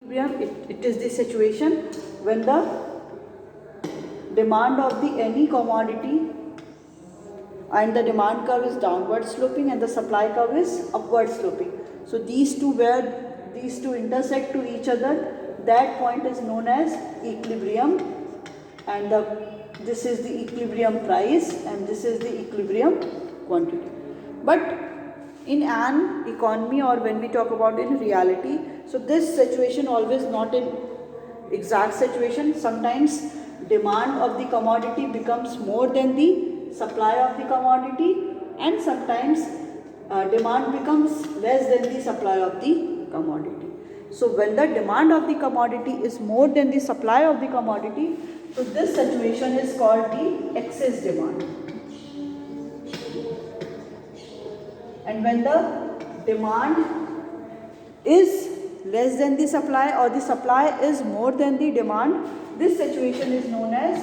It is the situation when the demand of the any commodity and the demand curve is downward sloping and the supply curve is upward sloping. So these two, where these two intersect to each other, that point is known as equilibrium, and this is the equilibrium price and this is the equilibrium quantity. But in an economy, or when we talk about in reality, so this situation always not in exact situation. Sometimes demand of the commodity becomes more than the supply of the commodity, and sometimes demand becomes less than the supply of the commodity. So when the demand of the commodity is more than the supply of the commodity, so this situation is called the excess demand. And when the demand is less than the supply or the supply is more than the demand, this situation is known as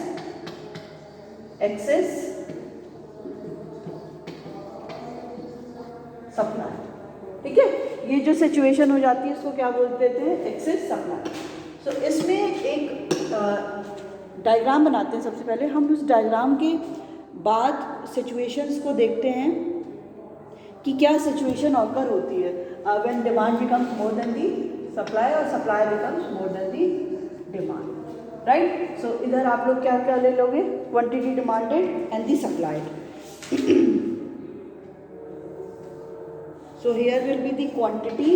excess supply. ठीक है, ये जो situation हो जाती है इसको क्या बोलते थे? Excess supply. सो इसमें एक डायग्राम बनाते हैं. सबसे पहले हम उस डायग्राम के बाद सिचुएशंस को देखते हैं कि क्या सिचुएशन ऑकर होती है when demand becomes more than the supply और supply becomes more than the demand. Right. सो इधर आप लोग क्या क्या ले लोगे? Quantity demanded and the supplied. So here will be the quantity,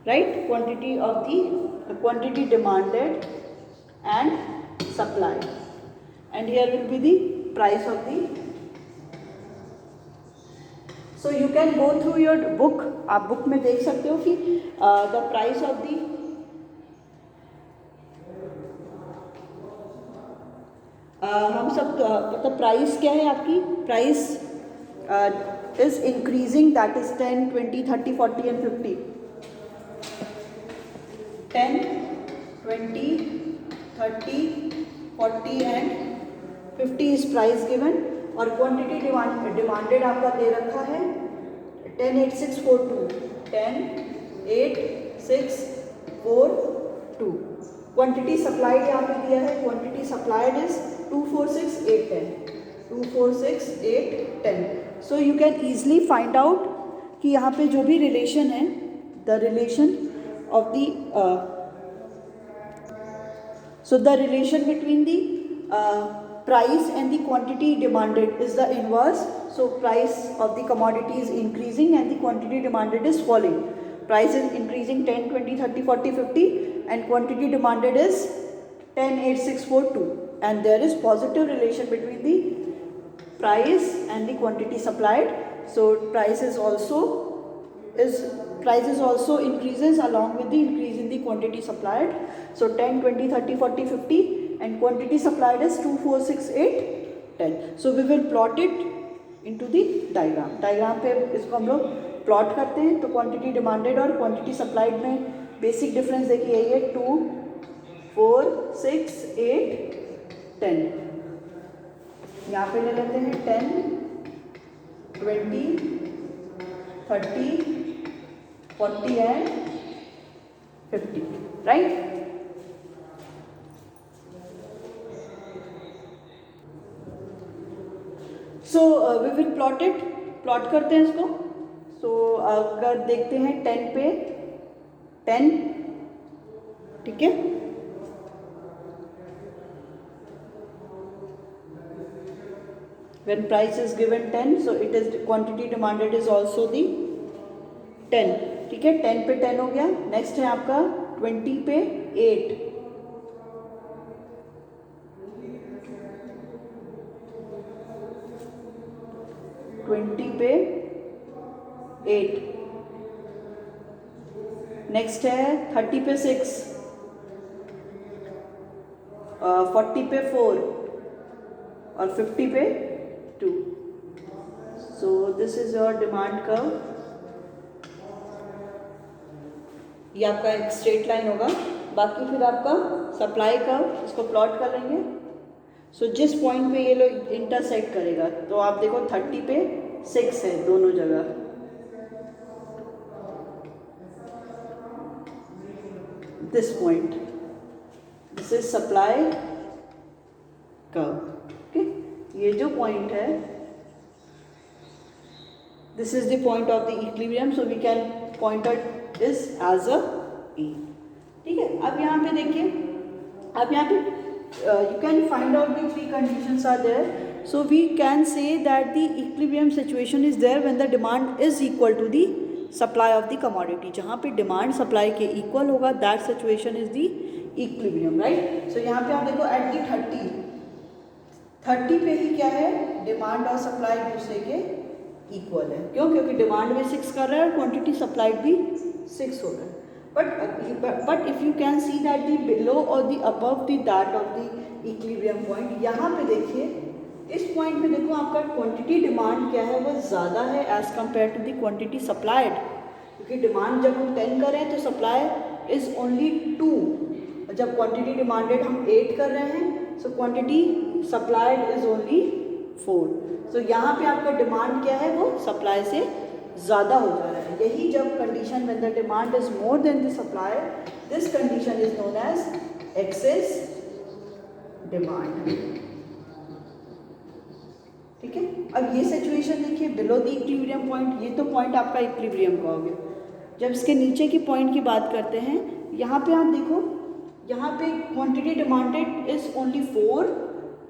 right? Quantity of the quantity demanded and supplied, and here will be the price of the. So you can go through your book. आप book में देख सकते हो कि the price of the हम सब मतलब price क्या है आपकी? Price is increasing, that is 10, 20, 30, 40 and 50. 10, 20, 30, 40 and 50 is price given, और quantity demanded आपका दे रखा है 10, 8, 6, 4, 2. 10, 8, 6, 4, 2. Quantity supplied यहाँ पे दिया है. Quantity supplied is 2, 4, 6, 8, 10. 2, 4, 6, 8, 10. So you can easily find out कि यहाँ पे जो भी रिलेशन है, the relation of the so the relation between the price and the quantity demanded is the inverse. So price of the commodity is increasing and the quantity demanded is falling. Price is increasing 10, 20, 30, 40, 50 and quantity demanded is 10, 8, 6, 4, 2, and there is positive relation between the price and the quantity supplied. So price is also increases along with the increase in the quantity supplied. So 10, 20, 30, 40, 50 and quantity supplied is 2, 4, 6, 8, 10. So we will plot it into the diagram. Diagram पे इसको हम लोग plot करते हैं. तो quantity demanded और quantity supplied में basic difference देखिए यही है 2, 4, 6, 8, 10. यहाँ पे ले लेते हैं 10, 20, 30, 40 and 50. Right. So we will plot it. Plot करते हैं इसको. सो अगर देखते हैं 10 पे 10. ठीक है. When price is given 10, so it is quantity demanded is also the 10. ठीक है. 10 पे 10 हो गया. नेक्स्ट है आपका 20 पे 8. 20 पे 8. नेक्स्ट है 30 पे 6. 40 पे 4 और 50 पे 2. So this is your demand curve. ये आपका एक स्ट्रेट लाइन होगा. बाकी फिर आपका सप्लाई कर्व, इसको प्लॉट कर लेंगे. सो जिस पॉइंट पे ये लोग इंटरसेक्ट करेगा, तो आप देखो 30 पे 6 है दोनों जगह. this point. This is supply curve. Okay, ये जो point है, this is the point of the equilibrium, so we can point out this as a E. ठीक है, अब यहाँ पे देखिए, अब यहाँ पे you can find out the three conditions are there. So we can say that the equilibrium situation is there when the demand is equal to the supply of the commodity. जहाँ पे demand supply के equal होगा, that situation is the equilibrium, right? So यहाँ पे आप देखो at the 30 पे ही क्या है, demand और supply एक दूसरे के equal है. क्यों? क्योंकि demand भी 6 कर रहा है और quantity supplied भी 6 हो रहा है. But if you can see that the below or the above the that of the equilibrium point, यहाँ पे देखिए, इस पॉइंट पे देखो आपका क्वांटिटी डिमांड क्या है, वो ज़्यादा है as compared to the quantity supplied. क्योंकि डिमांड जब हम 10 कर रहे हैं तो सप्लाई इज़ ओनली 2. जब क्वांटिटी डिमांडेड हम 8 कर रहे हैं, so quantity supplied is only 4. सो यहाँ पे आपका डिमांड क्या है, वो सप्लाई से ज़्यादा हो जा रहा है. यही जब condition when the demand is more than the supply, this condition is known as excess demand. ठीक है, अब ये सिचुएशन देखिए बिलो द इक्विलिब्रियम पॉइंट, ये तो पॉइंट आपका इक्विलिब्रियम का हो गया. जब इसके नीचे की पॉइंट की बात करते हैं, यहाँ पे आप देखो, यहाँ पे quantity demanded is only 4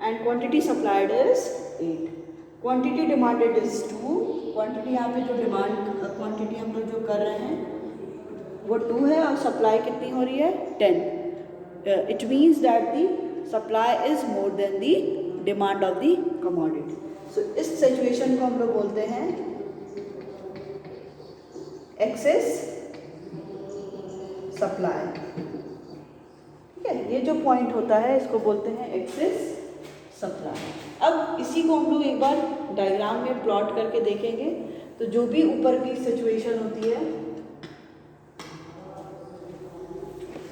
and quantity supplied is 8. Quantity demanded is 2. Quantity यहाँ पे जो डिमांड क्वांटिटी हम लोग जो कर रहे हैं वो 2 है और सप्लाई कितनी हो रही है, 10. It means that the supply is more than the demand of the commodity. So इस सिचुएशन को हम लोग बोलते हैं एक्सेस सप्लाई. ठीक है, ये जो पॉइंट होता है इसको बोलते हैं एक्सेस सप्लाई. अब इसी को हम लोग एक बार डायग्राम में प्लॉट करके देखेंगे. तो जो भी ऊपर की सिचुएशन होती है,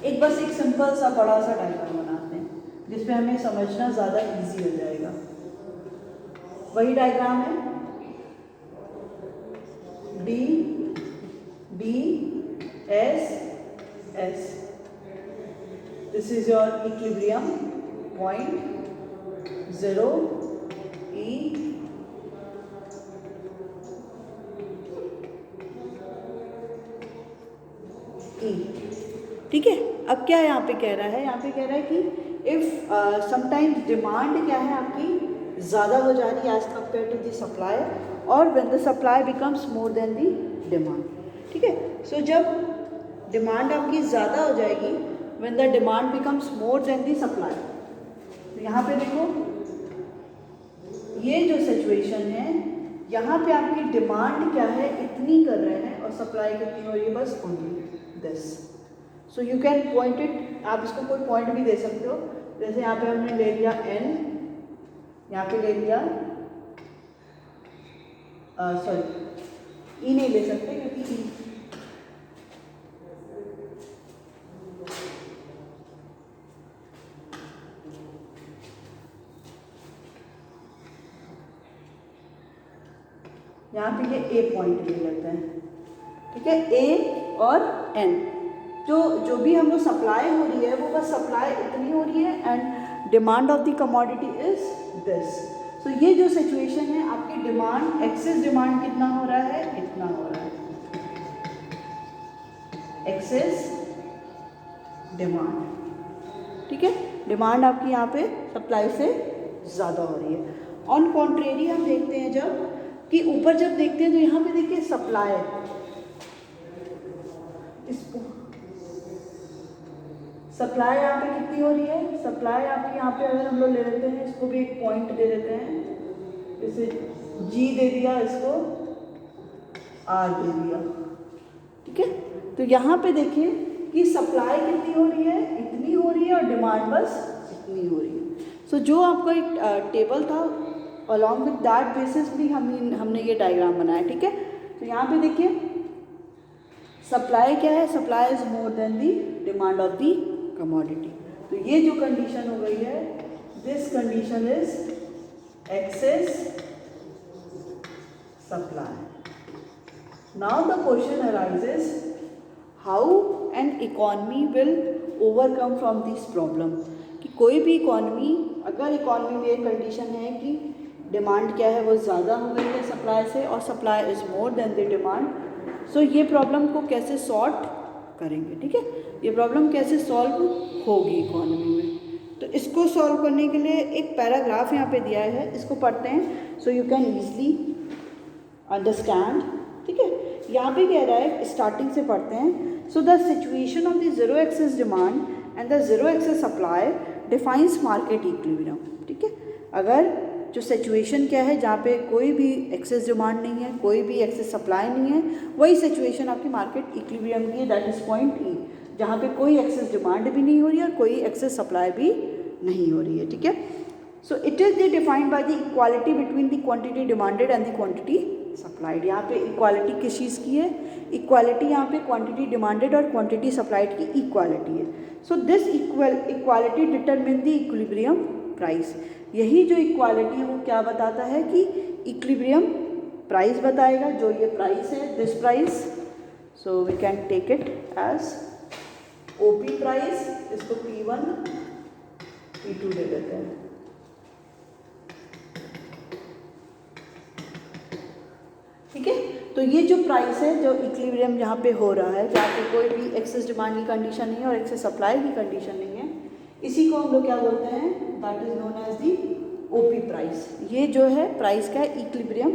एक सिंपल सा बड़ा सा डायग्राम बनाते हैं जिसमें हमें समझना ज़्यादा इजी हो जाएगा. वही डायग्राम है D D S S. This is your equilibrium point 0 E E. ठीक है, अब क्या यहाँ पे कह रहा है, यहाँ पे कह रहा है कि इफ समटाइम्स डिमांड क्या है आपकी ज़्यादा हो जा रही है as compare to the supply, और when the supply becomes more than the demand. ठीक है, सो जब डिमांड आपकी ज़्यादा हो जाएगी, when the demand becomes more than the supply. तो यहाँ पे देखो, ये जो सिचुएशन है, यहाँ पे आपकी डिमांड क्या है, इतनी कर रहे हैं और सप्लाई कितनी हो रही है, बस only this. So you can point it, आप इसको कोई पॉइंट भी दे सकते हो. जैसे यहाँ पे हमने ले लिया n, यहाँ पे ले लिया सॉरी ई नहीं ले सकते क्योंकि ई यहाँ पे ये ए पॉइंट ले लेते हैं. ठीक है, ए और एन, जो भी हम लोग सप्लाई हो रही है वो बस सप्लाई इतनी हो रही है and demand of the commodity is this. So ये जो सिचुएशन है, आपकी डिमांड एक्सेस डिमांड कितना हो रहा है, इतना हो रहा है. Access demand. ठीक है, डिमांड आपकी यहाँ पे सप्लाई से ज़्यादा हो रही है. ऑन कॉन्ट्रेरी हम देखते हैं जब कि ऊपर जब देखते हैं तो यहाँ पे देखिए सप्लाई, इसको सप्लाई यहाँ पे कितनी हो रही है, सप्लाई आपकी यहाँ पे अगर हम लोग ले लेते हैं, इसको भी एक पॉइंट दे देते हैं, जैसे जी दे दिया, इसको आर दे दिया. ठीक है, तो यहाँ पे देखिए कि सप्लाई कितनी हो रही है, इतनी हो रही है और डिमांड बस इतनी हो रही है. सो जो आपका एक टेबल था, अलॉन्ग विद दैट बेसिस भी हमने ये डायग्राम बनाया. ठीक है, तो यहाँ पे देखिए सप्लाई क्या है, supply is more than the demand of the commodity. तो ये जो कंडीशन हो गई है, this condition is excess supply. Now the question arises, how and economy will overcome from this problem. कि कोई भी इकॉनमी, अगर इकॉनमी में एक कंडीशन है कि डिमांड क्या है वो ज़्यादा हो गई है सप्लाई से और supply is more than the demand, so ये प्रॉब्लम को कैसे सॉर्ट करेंगे, ठीक है, ये प्रॉब्लम कैसे सॉल्व होगी इकॉनमी में। तो इसको सॉल्व करने के लिए एक पैराग्राफ यहाँ पे दिया है, इसको पढ़ते हैं so you can easily understand, ठीक है। यहाँ पे कह रहा है, स्टार्टिंग से पढ़ते हैं। So the situation of the zero excess demand and the zero excess supply defines market equilibrium, ठीक है। अगर जो सिचुएशन क्या है जहाँ पे कोई भी एक्सेस डिमांड नहीं है, कोई भी एक्सेस सप्लाई नहीं है, वही सिचुएशन आपकी मार्केट इक्विलिब्रियम की है, दैट इज पॉइंट ई, जहाँ पे कोई एक्सेस डिमांड भी नहीं हो रही है और कोई एक्सेस सप्लाई भी नहीं हो रही है, ठीक है। So it is defined by the equality between the quantity demanded and the quantity supplied. यहाँ पे इक्वालिटी किस चीज़ की है? इक्वालिटी यहाँ पे क्वांटिटी डिमांडेड और क्वांटिटी सप्लाइड की इक्वालिटी है। So this equality determine the equilibrium price. यही जो इक्वालिटी है वो क्या बताता है कि इक्विलिब्रियम प्राइस बताएगा, जो ये प्राइस है, this price. So we can take it as OP price, इसको P1 P2 दे देते हैं, ठीक है। तो ये जो प्राइस है, जो इक्विलिब्रियम जहाँ पे हो रहा है, जहाँ पे कोई भी एक्सेस डिमांड की कंडीशन नहीं है और एक्सेस सप्लाई की कंडीशन नहीं है, इसी को हम लोग क्या बोलते हैं, that is known as the OP price. ये जो है प्राइस का इक्विलिब्रियम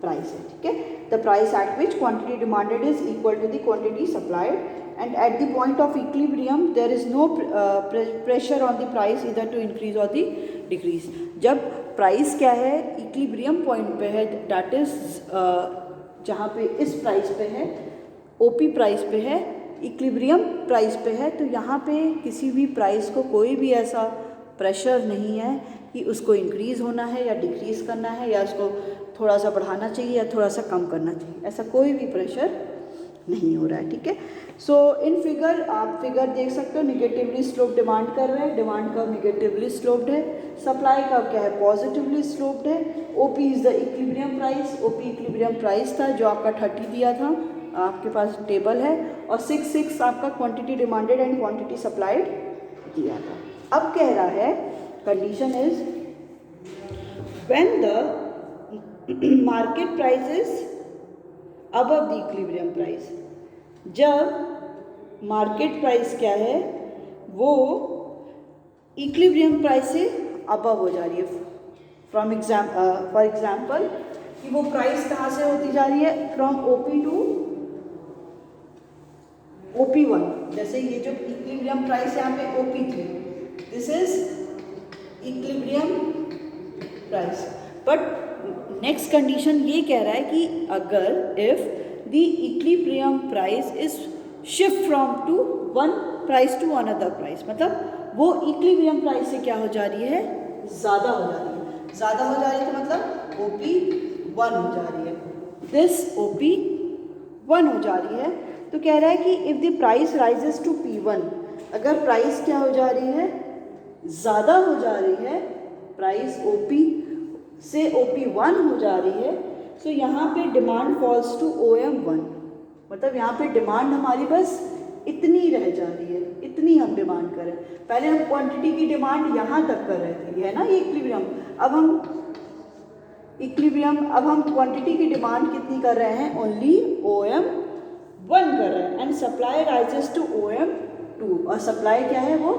प्राइस है, ठीक है। The price at which quantity demanded is equal to the quantity supplied and at the point of equilibrium there is no pressure on the price इधर to increase और the decrease. जब प्राइस क्या है, equilibrium point पे है, that is जहाँ पे इस प्राइस पे है, ओपी प्राइस पे है, इक्विलिब्रियम प्राइस पे है, तो यहाँ पे किसी भी प्राइस को कोई भी ऐसा प्रेशर नहीं है कि उसको इंक्रीज़ होना है या डिक्रीज़ करना है या उसको थोड़ा सा बढ़ाना चाहिए या थोड़ा सा कम करना चाहिए, ऐसा कोई भी प्रेशर नहीं हो रहा है, ठीक है। सो इन फिगर, आप फिगर देख सकते हो, निगेटिवली स्लोप डिमांड कर रहे हैं, डिमांड कर्व निगेटिवली स्लोप्ड है, सप्लाई कर्व क्या है, पॉजिटिवली स्लोप्ड है। OP is the equilibrium price, OP equilibrium price था जो आपका 30 दिया था, आपके पास टेबल है, और 6 आपका quantity demanded and quantity supplied दिया था। अब कह रहा है condition is when the market price is above the equilibrium price. जब मार्केट प्राइस क्या है वो इक्विलिब्रियम प्राइस से अबव हो जा रही है, फॉर एग्जाम्पल कि वो प्राइस कहाँ से होती जा रही है, फ्रॉम ओपी टू OP1। जैसे ये जो इक्विलिब्रियम प्राइस यहाँ पे OP3, this is equilibrium price. But next condition ये कह रहा है कि अगर if the equilibrium price is shift from to one price to another price, मतलब वो इक्विलिब्रियम प्राइस से क्या हो जा रही है, ज़्यादा हो जा रही है। ज़्यादा हो जा रही है तो मतलब OP1 हो जा रही है, दिस OP1 हो जा रही है। तो कह रहा है कि if the price rises to P1, अगर प्राइस क्या हो जा रही है, ज़्यादा हो जा रही है, प्राइस OP से OP1 हो जा रही है, सो यहाँ पे डिमांड फॉल्स टू OM1, मतलब यहाँ पे डिमांड हमारी बस इतनी रह जा रही है, इतनी हम डिमांड कर रहे हैं। पहले हम क्वांटिटी की डिमांड यहाँ तक कर रहे थे, है ना ये इक्विलिब्रियम। अब हम क्वांटिटी की डिमांड कितनी कर रहे हैं, ओनली OM1 कर रहे हैं, and supply rises to OM2, और सप्लाई क्या है वो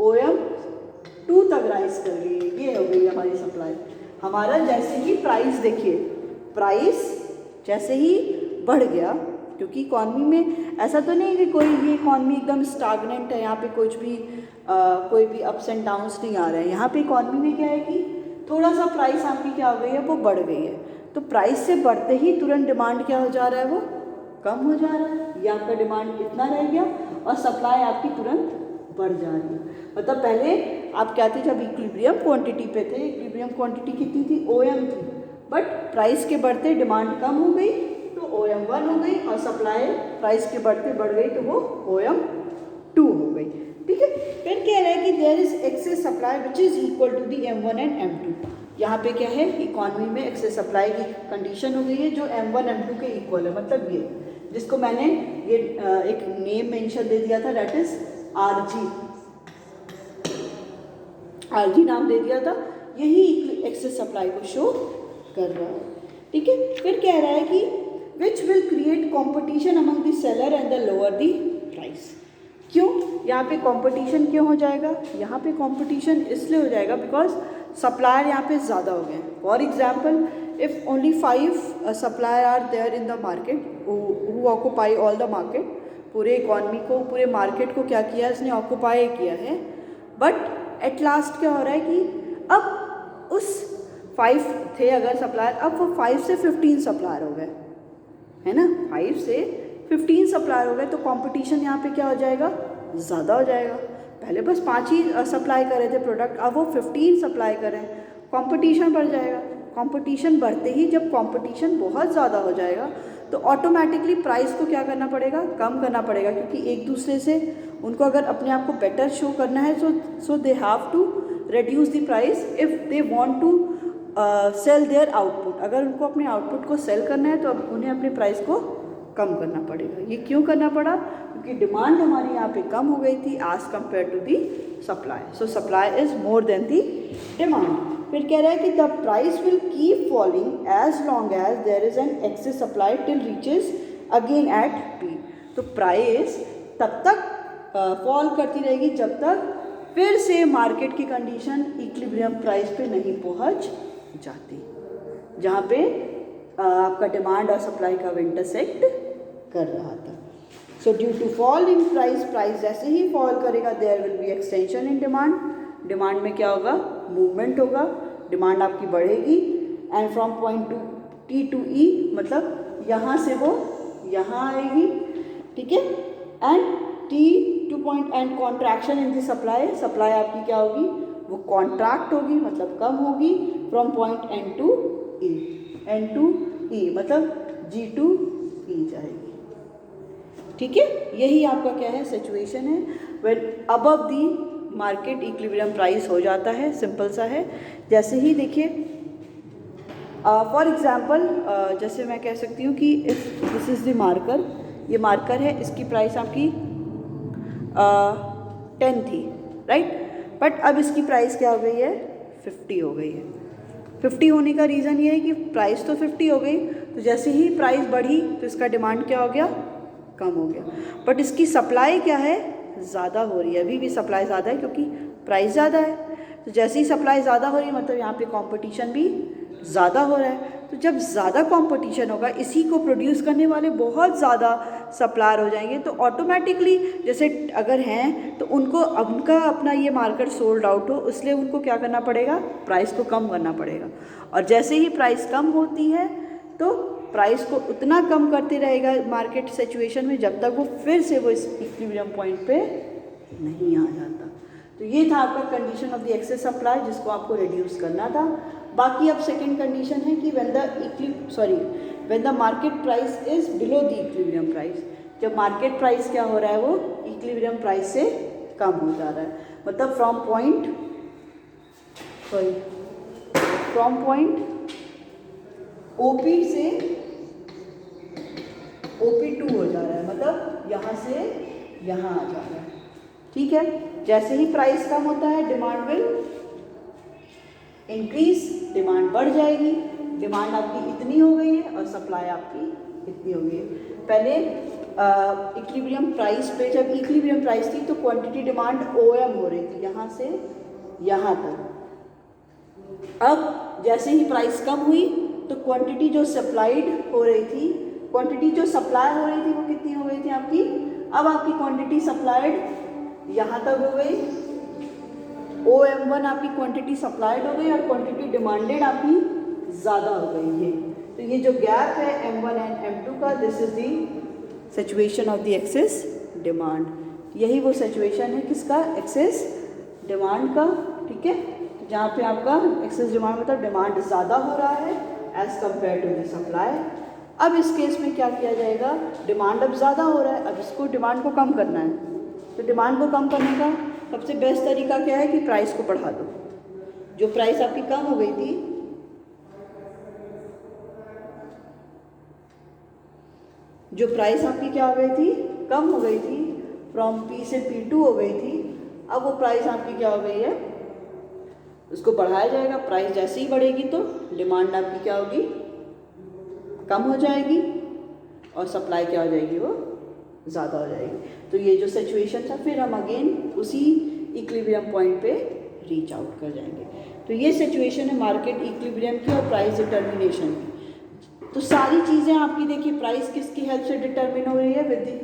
OM2 तक राइज कर रही है। ये हो गई हमारी सप्लाई। हमारा जैसे ही प्राइस, देखिए प्राइस जैसे ही बढ़ गया, क्योंकि इकॉनमी में ऐसा तो नहीं कि कोई ये इकॉनमी एकदम स्टागनेंट है, यहाँ पे कुछ भी कोई भी अप्स एंड डाउन्स नहीं आ रहे हैं। यहाँ पे इकॉनमी में क्या है कि थोड़ा सा प्राइस आपकी क्या हो गई है, वो बढ़ गई है, तो प्राइस से बढ़ते ही तुरंत डिमांड क्या हो जा रहा है, वो कम हो जा रहा है, ये आपका डिमांड इतना रह गया और सप्लाई आपकी तुरंत बढ़ जा रही है। मतलब पहले आप क्या थे, जब इक्विलिब्रियम क्वांटिटी पे थे, इक्विलिब्रियम क्वांटिटी कितनी थी, OM थी, बट प्राइस के बढ़ते डिमांड कम हो गई तो OM1 हो गई, और सप्लाई प्राइस के बढ़ते बढ़ गई तो वो OM2 हो गई, ठीक है। फिर कह रहा है कि there is excess supply which is equal to the M1 and M2। यहाँ पे क्या है, इकॉनमी में एक्सेस सप्लाई की कंडीशन हो गई है जो M1 M2 के इक्वल है, मतलब ये जिसको मैंने ये एक नेम मेंशन दे दिया था, दैट इज आरजी नाम दे दिया था। यही एक्सेस सप्लाई को शो कर रहा है, ठीक है। फिर कह रहा है कि which will create competition among the seller and the lower the price. क्यों यहाँ पे कंपटीशन क्यों हो जाएगा? यहाँ पे कंपटीशन इसलिए हो जाएगा बिकॉज सप्लायर यहाँ पे ज़्यादा हो गए। For example, if only 5 supplier are there in the market who occupy all the market, पूरे इकॉनमी को, पूरे मार्केट को क्या किया इसने? ऑक्यूपाई किया है। बट एट लास्ट क्या हो रहा है कि अब उस 5 थे अगर सप्लायर, अब वो 5 से 15 सप्लायर हो गए, है ना। 5 से 15 सप्लायर हो गए, तो कंपटीशन यहाँ पे क्या हो जाएगा? ज़्यादा हो जाएगा। पहले बस 5 ही सप्लाई कर रहे थे प्रोडक्ट, अब वो 15 सप्लाई कर रहे हैं, कंपटीशन बढ़ जाएगा। कंपटीशन बढ़ते ही जब कंपटीशन बहुत ज़्यादा हो जाएगा तो ऑटोमेटिकली प्राइस को क्या करना पड़ेगा? कम करना पड़ेगा, क्योंकि एक दूसरे से उनको अगर अपने आप को बेटर शो करना है so they have to reduce the price if they want to sell their output. अगर उनको अपने आउटपुट को सेल करना है तो अब उन्हें अपने प्राइस को कम करना पड़ेगा। ये क्यों करना पड़ा? क्योंकि डिमांड हमारी यहाँ पे कम हो गई थी as compare to the supply. So supply is more than the demand. फिर कह रहा है कि the price will keep falling as long as there is an excess supply till reaches again at P. तो प्राइस तब तक fall करती रहेगी जब तक फिर से मार्केट की कंडीशन इक्विलिब्रियम प्राइस पे नहीं पहुँच जाती, जहाँ पे आपका डिमांड और सप्लाई का इंटरसेक्ट कर रहा था। So due to fall in price, price जैसे ही फॉल करेगा there will be extension in demand. Demand में क्या होगा? मूवमेंट होगा, डिमांड आपकी बढ़ेगी। And from point to T to E, मतलब यहाँ से वो यहाँ आएगी, ठीक है। And T to point and contraction in the supply, supply आपकी क्या होगी? वो कॉन्ट्रैक्ट होगी, मतलब कम होगी। From point N to E, N to E मतलब जी टू ई जाएगी, ठीक है। यही आपका क्या है? सिचुएशन है when above the market equilibrium price हो जाता है। सिंपल सा है। जैसे ही देखिए फॉर एग्जांपल जैसे मैं कह सकती हूँ कि if this is the marker, ये मार्कर है, इसकी प्राइस आपकी 10 थी, राइट। बट अब इसकी प्राइस क्या हो गई है? 50 हो गई है। 50 होने का रीज़न ये है कि प्राइस तो 50 हो गई, तो जैसे ही प्राइस बढ़ी तो इसका डिमांड क्या हो गया? कम हो गया। बट इसकी सप्लाई क्या है? ज़्यादा हो रही है। अभी भी सप्लाई ज़्यादा है क्योंकि प्राइस ज़्यादा है। तो जैसे ही सप्लाई ज़्यादा हो रही है मतलब यहाँ पे कंपटीशन भी ज़्यादा हो रहा है। तो जब ज़्यादा कंपटीशन होगा, इसी को प्रोड्यूस करने वाले बहुत ज़्यादा सप्लायर हो जाएंगे, तो ऑटोमेटिकली जैसे अगर हैं तो उनको उनका अपना ये मार्केट सोल्ड आउट हो, इसलिए उनको क्या करना पड़ेगा? प्राइस को कम करना पड़ेगा। और जैसे ही प्राइस कम होती है तो प्राइस को उतना कम करते रहेगा मार्केट सिचुएशन में जब तक वो फिर से वो इस इक्विलिब्रियम पॉइंट पे नहीं आ जाता। तो ये था आपका condition of the excess supply, जिसको आपको रिड्यूस करना था। बाकी अब सेकंड कंडीशन है कि when the market price is below the equilibrium price. जब मार्केट प्राइस क्या हो रहा है? वो इक्विलिब्रियम प्राइस से कम हो जा रहा है। मतलब फ्रॉम पॉइंट OP से OP2 हो जा रहा है, मतलब यहाँ से यहाँ आ जा रहा है, ठीक है। जैसे ही प्राइस कम होता है डिमांड विल इंक्रीज, डिमांड बढ़ जाएगी। डिमांड आपकी इतनी हो गई है और सप्लाई आपकी इतनी हो गई है। पहले इक्विलिब्रियम प्राइस पे, जब इक्विलिब्रियम प्राइस थी तो क्वांटिटी डिमांड OM हो रही थी यहाँ से यहाँ तक। अब जैसे ही प्राइस कम हुई तो क्वांटिटी जो सप्लाइड हो रही थी, क्वांटिटी जो सप्लाई हो रही थी वो कितनी हो गई थी आपकी? अब आपकी क्वांटिटी सप्लाइड यहाँ तक हो गई, OM1 आपकी क्वांटिटी सप्लाइड हो गई और क्वांटिटी डिमांडेड आपकी ज़्यादा हो गई है। तो ये जो गैप है M1 एंड M2 का, this is the situation of the excess demand. यही वो सिचुएशन है किसका? एक्सेस डिमांड का, ठीक है। तो जहाँ पे आपका एक्सेस डिमांड मतलब डिमांड ज़्यादा हो रहा है as compare to the supply. अब इस केस में क्या किया जाएगा? डिमांड अब ज़्यादा हो रहा है, अब इसको डिमांड को कम करना है। तो डिमांड को कम करने का सबसे बेस्ट तरीका क्या है कि प्राइस को बढ़ा दो। जो प्राइस आपकी कम हो गई थी, जो प्राइस आपकी क्या हो गई थी, कम हो गई थी, फ्रॉम P से P2 हो गई थी, अब वो प्राइस आपकी क्या हो गई है, उसको बढ़ाया जाएगा। प्राइस जैसे ही बढ़ेगी तो डिमांड आपकी क्या होगी, कम हो जाएगी, और सप्लाई क्या हो जाएगी, वो ज़्यादा हो जाएगी। तो ये जो सिचुएशन था, फिर हम अगेन उसी इक्विलिब्रियम पॉइंट पे रीच आउट कर जाएंगे। तो ये सिचुएशन है मार्केट इक्विलिब्रियम की और प्राइस डिटर्मिनेशन की। तो सारी चीज़ें आपकी देखिए, प्राइस किसकी हेल्प से डिटर्मिन हो रही है, with the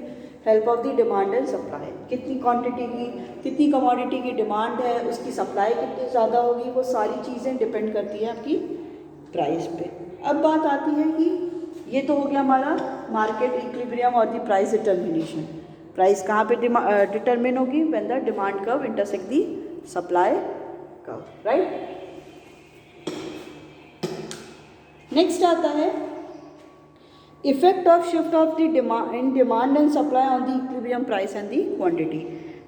help of the demand and supply. कितनी क्वांटिटी की, कितनी कमोडिटी की डिमांड है, उसकी सप्लाई कितनी ज़्यादा होगी, वो सारी चीज़ें डिपेंड करती है आपकी प्राइस पे। अब बात आती है कि ये तो हो गया हमारा मार्केट इक्विलिब्रियम और द प्राइस डिटर्मिनेशन। प्राइस कहाँ पे डिटर्मिन होगी, when the demand curve intersect the supply curve, right. Next आता है effect of shift of the demand and supply on the equilibrium price and the quantity.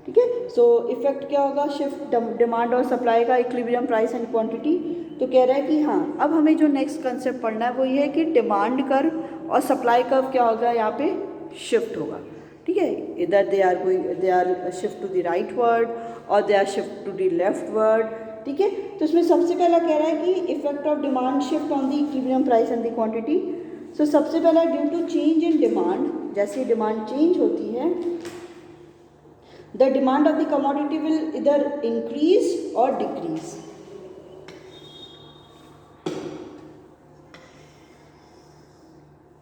ठीक है, सो effect क्या होगा shift demand और सप्लाई का, इक्विलिब्रियम प्राइस एंड क्वांटिटी। तो कह रहा है कि हाँ, अब हमें जो नेक्स्ट कंसेप्ट पढ़ना है वो ये है कि डिमांड कर्व और सप्लाई कर्व क्या होगा, यहाँ पे शिफ्ट होगा। ठीक है, इधर they are shift to the rightward और they are shift to the leftward. ठीक है, तो इसमें सबसे पहला कह रहा है कि effect of demand shift on the equilibrium price and the quantity. So सबसे पहला due to change in demand, जैसे डिमांड चेंज होती है, the demand of the commodity will इधर इंक्रीज और डिक्रीज।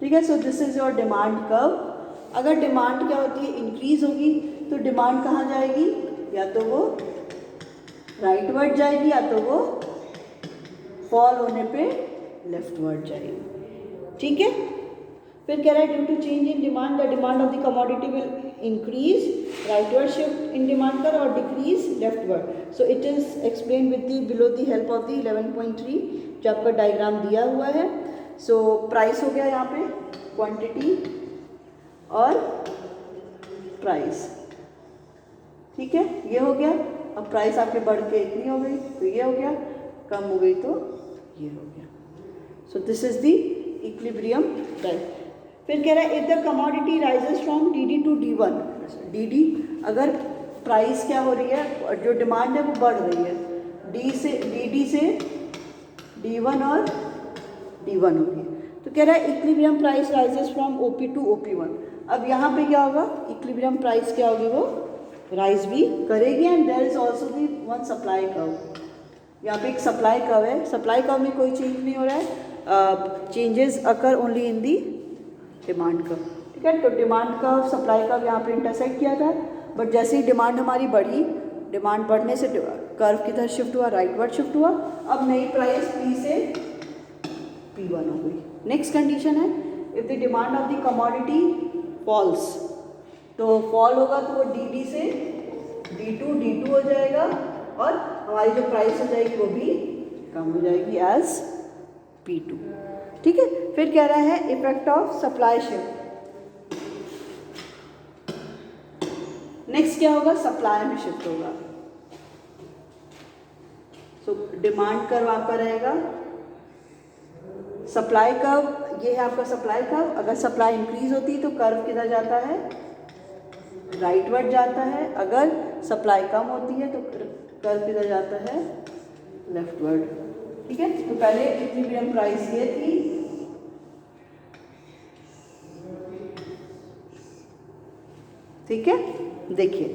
ठीक है, so this is your demand curve. अगर डिमांड क्या होती है, इंक्रीज होगी, तो डिमांड कहाँ जाएगी, या तो वो राइटवर्ड जाएगी या तो वो फॉल होने पे लेफ्टवर्ड जाएगी। ठीक है, फिर कह रहा है due to change in demand the demand of the commodity will increase, rightward shift in demand curve, और decrease leftward. So it is explain with the below the help of the 11.3 जो आपका डायग्राम दिया हुआ है। So price हो गया यहाँ पे, क्वांटिटी और प्राइस। ठीक है, ये हो गया। अब प्राइस आपके बढ़ के इतनी हो गई तो ये हो गया, कम हो गई तो ये हो गया। So this is the equilibrium price. फिर कह रहा है if the commodity rises from DD to D1, DD अगर प्राइस क्या हो रही है, जो डिमांड है वो बढ़ रही है, DD से D1 और D1 हो रही है, तो कह रहा है equilibrium price rises from OP to OP1। अब यहाँ पे क्या होगा, इक्विलिब्रियम प्राइस क्या होगी, वो राइज भी करेगी। And there is also the one supply curve, यहाँ पे एक सप्लाई कर्व है। सप्लाई कर्व में कोई चेंज नहीं हो रहा है, changes occur only in the demand curve. ठीक है, तो डिमांड कर्व सप्लाई कर्व यहाँ पे इंटरसेक्ट किया था, बट जैसे ही डिमांड हमारी बढ़ी, डिमांड बढ़ने से कर्व किधर शिफ्ट हुआ, राइटवर्ड शिफ्ट हुआ। अब नई प्राइस P से P1 हो गई। नेक्स्ट कंडीशन है if the demand of the commodity falls, तो फॉल होगा तो वो DD से D2 हो जाएगा, और हमारी जो प्राइस हो जाएगी वो भी कम हो जाएगी एज P2। ठीक है, फिर कह रहा है effect of supply shift. Next क्या होगा, सप्लाई में शिफ्ट होगा। सो डिमांड कर्व आपका रहेगा, सप्लाई कर्व ये है आपका सप्लाई कर्व। अगर सप्लाई इंक्रीज होती है तो कर्व किधर जाता है, राइटवर्ड जाता है। अगर सप्लाई कम होती है तो कर्व किधर जाता है, लेफ्टवर्ड। ठीक है, तो पहले इक्विलिब्रियम प्राइस ये थी, ठीक है। देखिए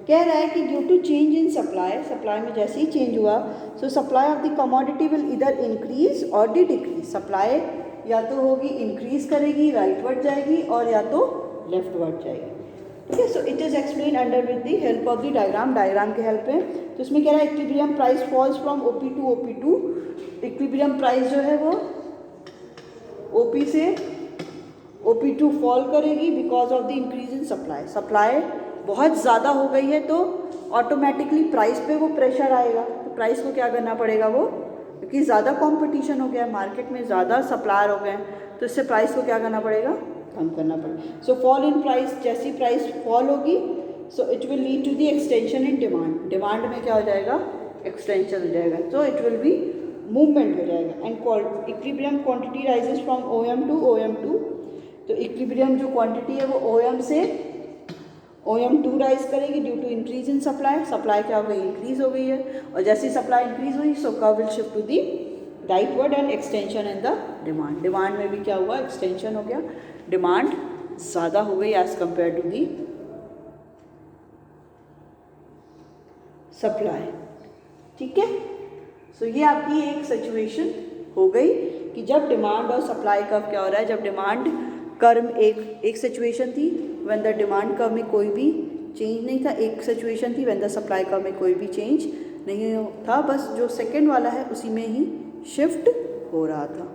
कह रहा है कि due to change in supply, supply में जैसे ही चेंज हुआ, so supply of the commodity will इधर इंक्रीज और डिक्रीज। सप्लाई या तो होगी इंक्रीज करेगी, राइटवर्ड जाएगी, और या तो लेफ्टवर्ड जाएगी। ठीक है, so it is explain under with the help of the diagram, diagram के हेल्प है। तो इसमें कह रहा है equilibrium price falls from OP to OP2। Equilibrium price जो है वो OP से OP2 फॉल करेगी because of the increase in supply. Supply बहुत ज़्यादा हो गई है तो ऑटोमेटिकली प्राइस पे वो प्रेशर आएगा, तो प्राइस को क्या करना पड़ेगा, वो क्योंकि ज़्यादा कंपटीशन हो गया मार्केट में, ज़्यादा सप्लायर हो गए, तो इससे प्राइस को क्या करना पड़ेगा, कम करना पड़ेगा। सो फॉल इन प्राइस, जैसी प्राइस फॉल होगी so it will lead to the extension in demand. Demand में क्या हो जाएगा, एक्सटेंशन हो जाएगा, so it will be movement हो जाएगा। And equilibrium quantity rises from OM to OM2। तो इक्विलिब्रियम जो क्वांटिटी है वो OM से OM2 राइज करेगी due to increase in supply. Supply क्या हो गई, इंक्रीज हो गई है, और जैसी सप्लाई इंक्रीज हुई so curve will shift to the rightward and extension in the demand. Demand में भी क्या हुआ, एक्सटेंशन हो गया, डिमांड ज़्यादा हो गई as compare to the supply. ठीक है, सो ये आपकी एक सिचुएशन हो गई कि जब डिमांड और सप्लाई कर्व क्या हो रहा है, जब डिमांड कर्व एक सिचुएशन थी व्हेन द डिमांड कर्व में कोई भी चेंज नहीं था, एक सिचुएशन थी व्हेन द सप्लाई कर्व में कोई भी चेंज नहीं था, बस जो सेकंड वाला है उसी में ही शिफ्ट हो रहा था।